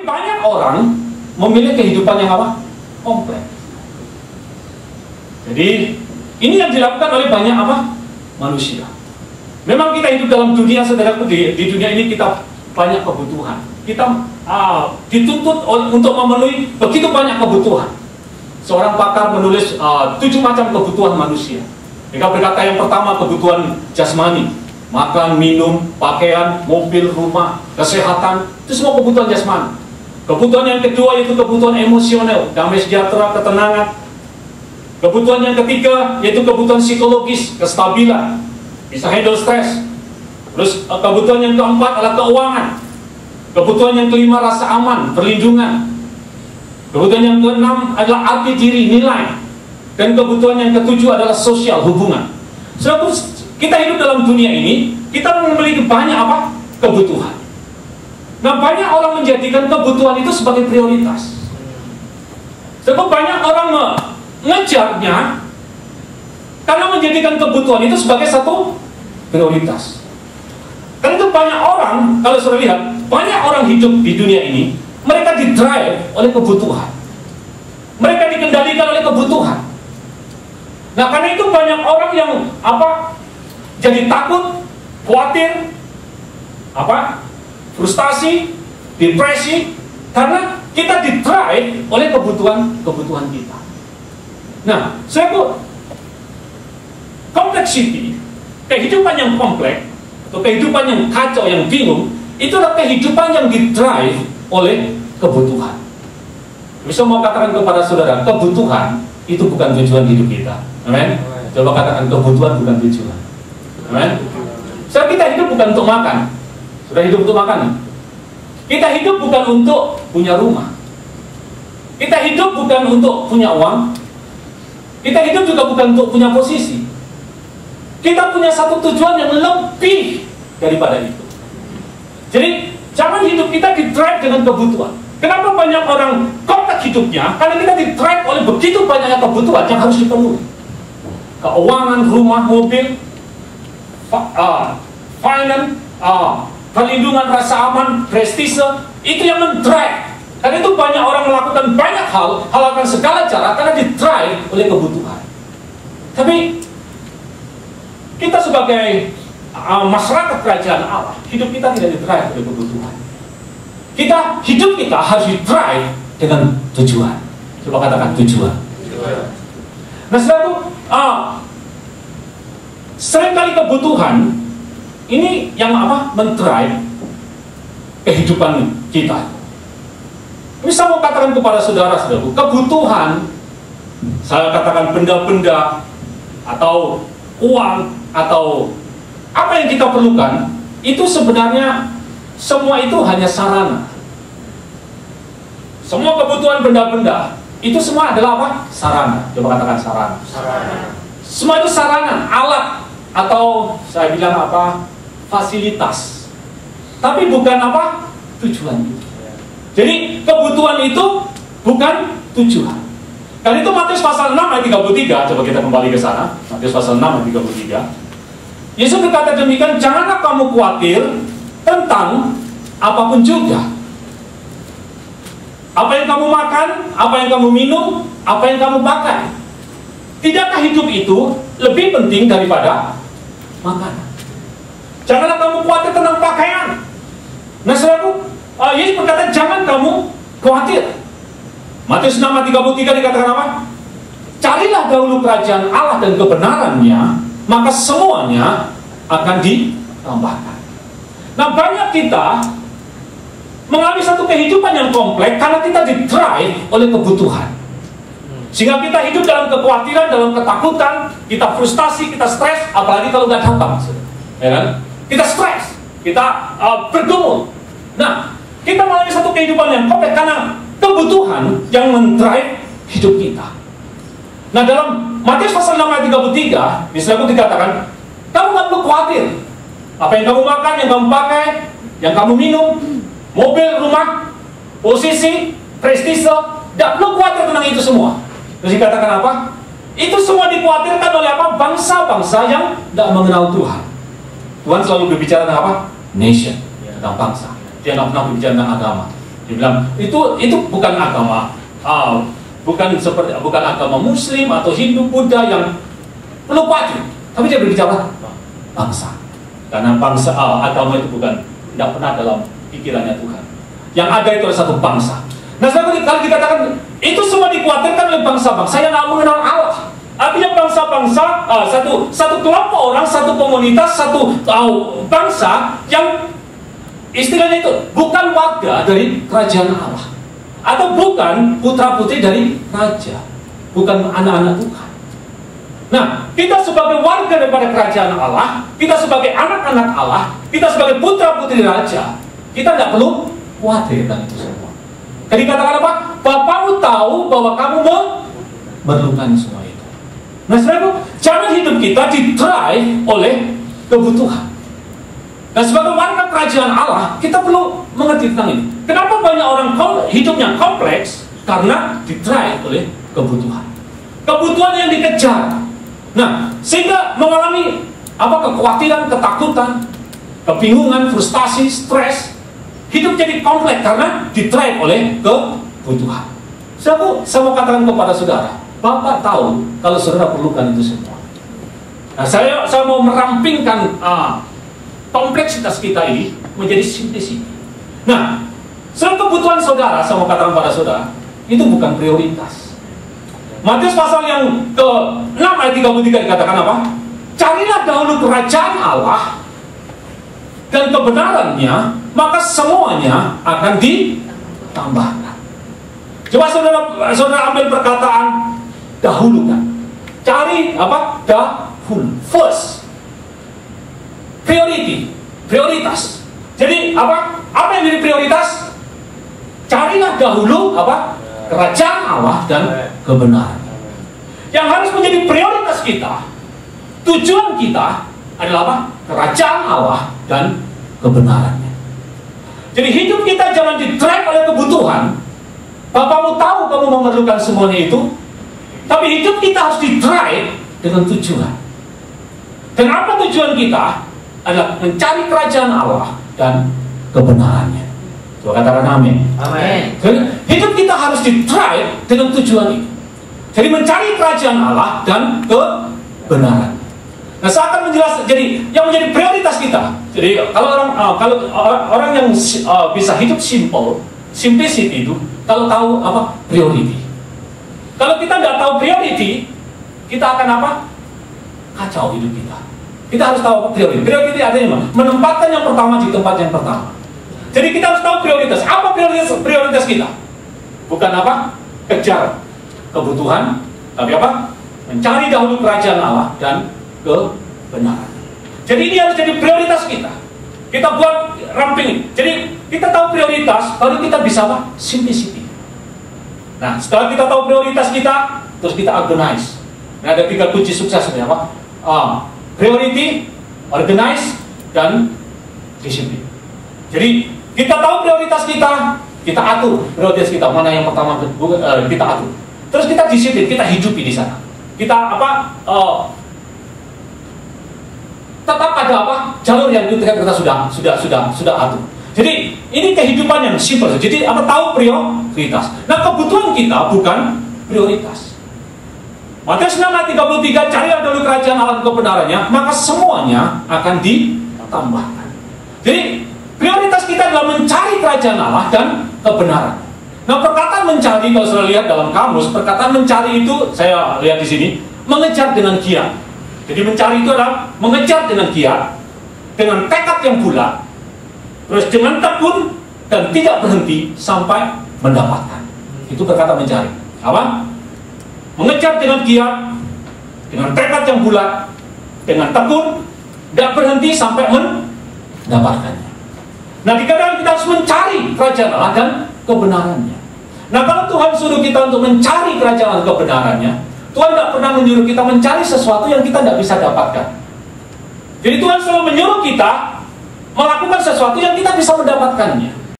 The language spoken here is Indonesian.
banyak orang memilih kehidupan yang apa? Kompleks. Jadi ini yang dilakukan oleh banyak apa? Manusia. Memang kita hidup dalam dunia, saudara, di dunia ini kita banyak kebutuhan. Kita dituntut untuk memenuhi begitu banyak kebutuhan. Seorang pakar menulis 7 macam kebutuhan manusia. Mereka berkata yang pertama kebutuhan jasmani, makan, minum, pakaian, mobil, rumah, kesehatan, itu semua kebutuhan jasmani. Kebutuhan yang kedua yaitu kebutuhan emosional, damai sejahtera, ketenangan. Kebutuhan yang ketiga yaitu kebutuhan psikologis, kestabilan, bisa handle stres. Terus kebutuhan yang keempat adalah keuangan. Kebutuhan yang kelima rasa aman, perlindungan. Kebutuhan yang keenam adalah arti diri, nilai. Dan kebutuhan yang ketujuh adalah sosial, hubungan. Sebab kita hidup dalam dunia ini, kita memiliki banyak apa? Kebutuhan. Nah, banyak orang menjadikan kebutuhan itu sebagai prioritas. Sebab banyak orang mengejarnya karena menjadikan kebutuhan itu sebagai satu prioritas. Karena itu banyak orang, kalau sudah lihat, banyak orang hidup di dunia ini, mereka didrive oleh kebutuhan. Mereka dikendalikan oleh kebutuhan. Nah, karena itu banyak orang yang jadi takut, khawatir, frustasi, depresi, karena kita didrive oleh kebutuhan kita. Nah, complexity, kehidupan yang kompleks atau kehidupan yang kacau, yang bingung, itulah kehidupan yang didrive oleh kebutuhan. Bisa mau katakan kepada saudara, kebutuhan itu bukan tujuan hidup kita. Amin. Coba katakan, kebutuhan bukan tujuan. Amin. So, kita hidup bukan untuk makan. Sudah hidup untuk makan? Kita hidup bukan untuk punya rumah. Kita hidup bukan untuk punya uang. Kita hidup juga bukan untuk punya posisi. Kita punya satu tujuan yang lebih daripada itu. Jadi jangan hidup kita di-drive dengan kebutuhan. Kenapa banyak orang kompleks hidupnya? Karena kita di-drive oleh begitu banyaknya kebutuhan yang harus dipenuhi. Keuangan, rumah, mobil, finance, perlindungan, rasa aman, prestise, itu yang men-drive. Karena itu banyak orang melakukan banyak hal, akan segala cara karena di-drive oleh kebutuhan. Tapi kita sebagai masyarakat kerajaan Allah, hidup kita tidak di-drive oleh kebutuhan. Hidup kita harus di-drive dengan tujuan. Coba katakan tujuan. Nah, seringkali kebutuhan ini yang men-drive kehidupan kita. Bisa mau katakan kepada saudara-saudaraku, kebutuhan, saya katakan benda-benda atau uang atau apa yang kita perlukan, itu sebenarnya semua itu hanya sarana. Semua kebutuhan benda-benda itu semua adalah apa? Sarana. Coba katakan sarana. Semua itu sarana, alat, atau saya bilang fasilitas. Tapi bukan tujuan. Jadi kebutuhan itu bukan tujuan. Karena itu Matius pasal 6 ayat 33, coba kita kembali ke sana. Matius pasal 6 ayat 33. Yesus berkata demikian, janganlah kamu khawatir tentang apapun juga. Apa yang kamu makan, apa yang kamu minum, apa yang kamu pakai. Tidakkah hidup itu lebih penting daripada makanan? Janganlah kamu khawatir tentang pakaian. Nah, saudaraku, Yesus berkata jangan kamu khawatir. Matius 6 ayat 33 dikatakan apa? Carilah dahulu kerajaan Allah dan kebenarannya, maka semuanya akan ditambahkan. Nah, banyak kita mengalami satu kehidupan yang kompleks karena kita di-drive oleh kebutuhan. Sehingga kita hidup dalam kekhawatiran, dalam ketakutan, kita frustasi, kita stres, apalagi kalau nggak datang. Ya kan? Kita stres, kita bergumul. Nah, kita mengalami satu kehidupan yang kompleks karena kebutuhan yang men-drive hidup kita. Nah, dalam Matius pasal 6 ayat 33, misalnya dikatakan, kamu nggak perlu khawatir. Apa yang kamu makan, yang kamu pakai, yang kamu minum, mobil, rumah, posisi, prestise, tidak perlu khawatir tentang itu semua. Terus dikatakan apa? Itu semua dikhawatirkan oleh apa? Bangsa-bangsa yang tidak mengenal Tuhan. Tuhan selalu berbicara tentang apa? Nation, tentang bangsa. Dia nggak pernah berbicara tentang agama. Dia bilang itu bukan agama, bukan agama Muslim atau Hindu, Buddha yang perlu patuh. Tapi dia berbicara bangsa. Karena bangsa agama itu tidak pernah dalam pikirannya Tuhan. Yang ada itu adalah satu bangsa. Nah, kalau kita katakan itu semua dikuatirkan oleh bangsa-bangsa yang tidak mengenal Allah. Artinya bangsa-bangsa, satu kelompok orang, satu komunitas, satu bangsa yang istilahnya itu bukan warga dari kerajaan Allah, atau bukan putra-putri dari raja, bukan anak-anak Tuhan. Nah, kita sebagai warga daripada kerajaan Allah, kita sebagai anak-anak Allah, kita sebagai putra-putri raja, kita tidak perlu khawatir dengan itu semua. Jadi katakan apa? Bapamu tahu bahwa kamu memerlukan semua itu. Nah, saudara, jangan hidup kita di-drive oleh kebutuhan. Dan sebagai warga kerajaan Allah, kita perlu mengerti tentang ini. Kenapa banyak orang hidupnya kompleks? Karena di-drive oleh kebutuhan. Kebutuhan yang dikejar. Nah, sehingga mengalami kekhawatiran, ketakutan, kebingungan, frustasi, stres. Hidup jadi kompleks karena di-drive oleh kebutuhan. Saya mau katakan kepada saudara, Bapak tahu kalau saudara perlukan itu semua. Nah, saya mau merampingkan kompleksitas kita ini menjadi simplicity. Nah, kebutuhan saudara, saya mau katakan pada saudara, itu bukan prioritas. Matius pasal yang ke-6 ayat 33 dikatakan apa? Carilah dahulu kerajaan Allah dan kebenarannya, maka semuanya akan ditambahkan. Coba saudara ambil perkataan dahulukan. Cari apa? Dahulu. First. Priority. Prioritas. Jadi apa yang jadi prioritas? Carilah dahulu apa? Kerajaan Allah dan kebenaran. Yang harus menjadi prioritas kita, tujuan kita adalah apa? Kerajaan Allah dan kebenarannya. Jadi hidup kita jangan di-drive oleh kebutuhan. Bapamu tahu kamu memerlukan semuanya itu, tapi hidup kita harus di-drive dengan tujuan. Dan apa tujuan kita? Adalah mencari kerajaan Allah dan kebenarannya. Coba katakan amin. Amin. Jadi hidup kita harus di-drive dengan tujuan itu. Jadi mencari kerajaan Allah dan kebenaran. Nah, saya akan menjelaskan. Jadi yang menjadi prioritas kita. Jadi kalau orang yang bisa hidup simple, simplicity itu kalau tahu apa priority. Kalau kita tidak tahu priority, kita akan apa? Kacau hidup kita. Kita harus tahu apa priority. Priority artinya menempatkan yang pertama di tempat yang pertama. Jadi kita harus tahu prioritas. Apa prioritas kita? Bukan apa? Kejar kebutuhan, tapi apa? Mencari dahulu kerajaan Allah dan kebenaran. Jadi ini harus jadi prioritas kita. Kita buat ramping. Jadi kita tahu prioritas, baru kita bisa apa? Simplicity. Nah, setelah kita tahu prioritas kita, terus kita organize. Nah, ada 3 kunci suksesnya apa? Priority, organize, dan disiplin. Jadi kita tahu prioritas kita atur prioritas kita mana yang pertama kita atur. Terus kita disiplin, kita hidupi di sana. Kita apa? Tetap ada apa? Jalur yang kita sudah atur. Jadi ini kehidupan yang simpel. Jadi apa? Tahu prioritas. Nah, kebutuhan kita bukan prioritas. Matius 6 ayat 33, carilah dulu kerajaan Allah dan kebenarannya, maka semuanya akan ditambahkan. Jadi prioritas kita adalah mencari kerajaan Allah dan kebenaran. Nah, perkataan mencari, kalau saya lihat dalam kamus, perkataan mencari itu saya lihat di sini mengejar dengan giat. Jadi mencari itu adalah mengejar dengan giat, dengan tekad yang bulat, terus dengan tekun dan tidak berhenti sampai mendapatkan. Itu perkataan mencari. Apa? Mengejar dengan giat, dengan tekad yang bulat, dengan tekun, tidak berhenti sampai mendapatkannya. Nah, dikatakan kita harus mencari kerajaan Allah dan kebenarannya. Nah, kalau Tuhan suruh kita untuk mencari kerajaan dan kebenarannya, Tuhan tidak pernah menyuruh kita mencari sesuatu yang kita tidak bisa dapatkan. Jadi Tuhan selalu menyuruh kita melakukan sesuatu yang kita bisa mendapatkannya.